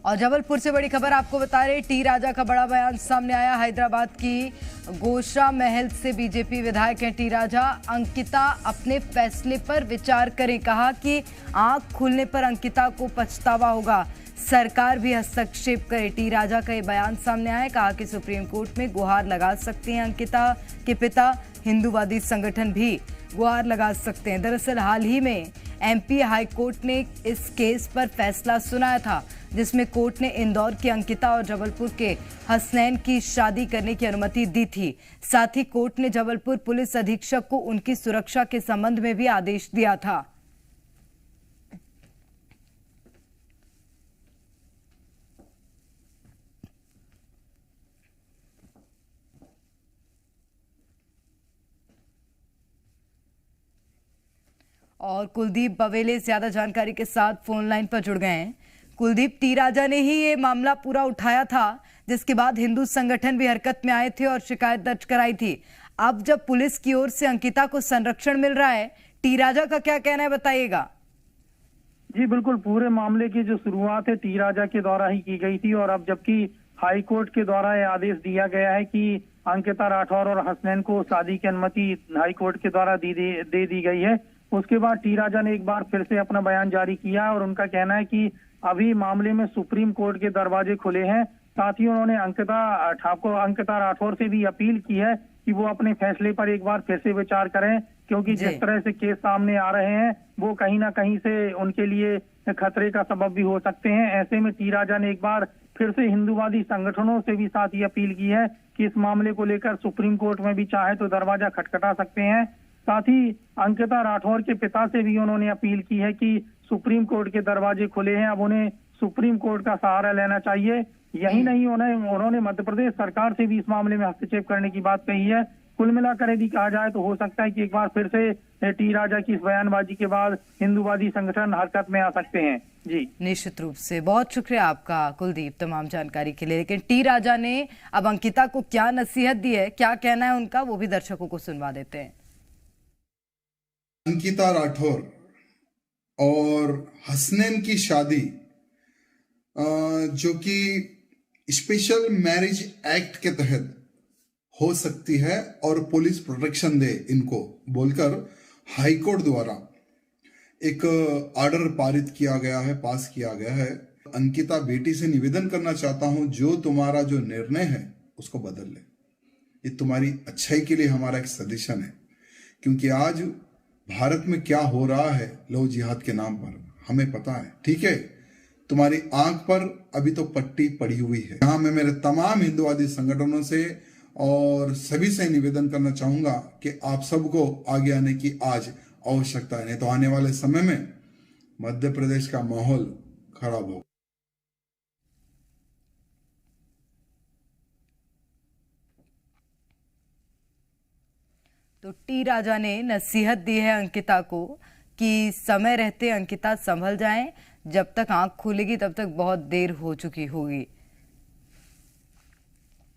और जबलपुर से बड़ी खबर आपको बता रहे, टी राजा का बड़ा बयान सामने आया। हैदराबाद की गोशा महल से बीजेपी विधायक हैं टी राजा। अंकिता अपने फैसले पर विचार करें, कहा कि आंख खुलने पर अंकिता को पछतावा होगा, सरकार भी हस्तक्षेप करे। टी राजा का ये बयान सामने आया, कहा कि सुप्रीम कोर्ट में गुहार लगा सकते हैं अंकिता के पिता, हिंदूवादी संगठन भी गुहार लगा सकते हैं। दरअसल हाल ही में एमपी हाई कोर्ट ने इस केस पर फैसला सुनाया था, जिसमें कोर्ट ने इंदौर की अंकिता और जबलपुर के हसनैन की शादी करने की अनुमति दी थी। साथ ही कोर्ट ने जबलपुर पुलिस अधीक्षक को उनकी सुरक्षा के संबंध में भी आदेश दिया था। और कुलदीप बवेले ज्यादा जानकारी के साथ फोन लाइन पर जुड़ गए हैं। कुलदीप, टी राजा ने ही ये मामला पूरा उठाया था, जिसके बाद हिंदू संगठन भी हरकत में आए थे और शिकायत दर्ज कराई थी। अब जब पुलिस की ओर से अंकिता को संरक्षण मिल रहा है, टी राजा का क्या कहना है, बताइएगा। जी बिल्कुल, पूरे मामले की जो शुरुआत है टी राजा के द्वारा ही की गई थी और अब जबकि हाई कोर्ट के द्वारा यह आदेश दिया गया है कि अंकिता राठौर और हसनैन को शादी की अनुमति हाई कोर्ट के द्वारा दे दी गई है, उसके बाद टी राजा ने एक बार फिर से अपना बयान जारी किया और उनका कहना है कि अभी मामले में सुप्रीम कोर्ट के दरवाजे खुले हैं। साथ ही उन्होंने अंकिता राठौर से भी अपील की है कि वो अपने फैसले पर एक बार फिर से विचार करें, क्योंकि जिस तरह से केस सामने आ रहे हैं वो कहीं ना कहीं से उनके लिए खतरे का सबब भी हो सकते हैं। ऐसे में टी राजा ने एक बार फिर से हिंदूवादी संगठनों से भी साथ ये अपील की है कि इस मामले को लेकर सुप्रीम कोर्ट में भी चाहे तो दरवाजा खटखटा सकते हैं। साथ ही अंकिता राठौर के पिता से भी उन्होंने अपील की है कि सुप्रीम कोर्ट के दरवाजे खुले हैं, अब उन्हें सुप्रीम कोर्ट का सहारा लेना चाहिए। यही नहीं, उन्होंने मध्य प्रदेश सरकार से भी इस मामले में हस्तक्षेप करने की बात कही है। कुल मिलाकर यदि कहा जाए तो हो सकता है कि एक बार फिर से टी राजा की इस बयानबाजी के बाद हिंदूवादी संगठन हरकत में आ सकते हैं। जी निश्चित रूप से, बहुत शुक्रिया आपका कुलदीप तमाम जानकारी के लिए। लेकिन टी राजा ने अब अंकिता को क्या नसीहत दी है, क्या कहना है उनका, वो भी दर्शकों को सुनवा देते हैं। अंकिता राठौर और हसनैन की शादी जो कि स्पेशल मैरिज एक्ट के तहत हो सकती है और पुलिस प्रोटेक्शन दे इनको बोलकर हाई कोर्ट द्वारा एक ऑर्डर पारित किया गया है, पास किया गया है। अंकिता बेटी से निवेदन करना चाहता हूं, जो तुम्हारा जो निर्णय है उसको बदल ले। ये तुम्हारी अच्छाई के लिए हमारा एक सजेशन है, क्योंकि आज भारत में क्या हो रहा है लव जिहाद के नाम पर हमें पता है। ठीक है, तुम्हारी आंख पर अभी तो पट्टी पड़ी हुई है। यहाँ मैं मेरे तमाम हिंदूवादी संगठनों से और सभी से निवेदन करना चाहूंगा कि आप सबको आगे आने की आज आवश्यकता है, नहीं तो आने वाले समय में मध्य प्रदेश का माहौल खराब होगा। तो टी राजा ने नसीहत दी है अंकिता को कि समय रहते अंकिता संभल जाएं, जब तक आंख खुलेगी तब तक बहुत देर हो चुकी होगी।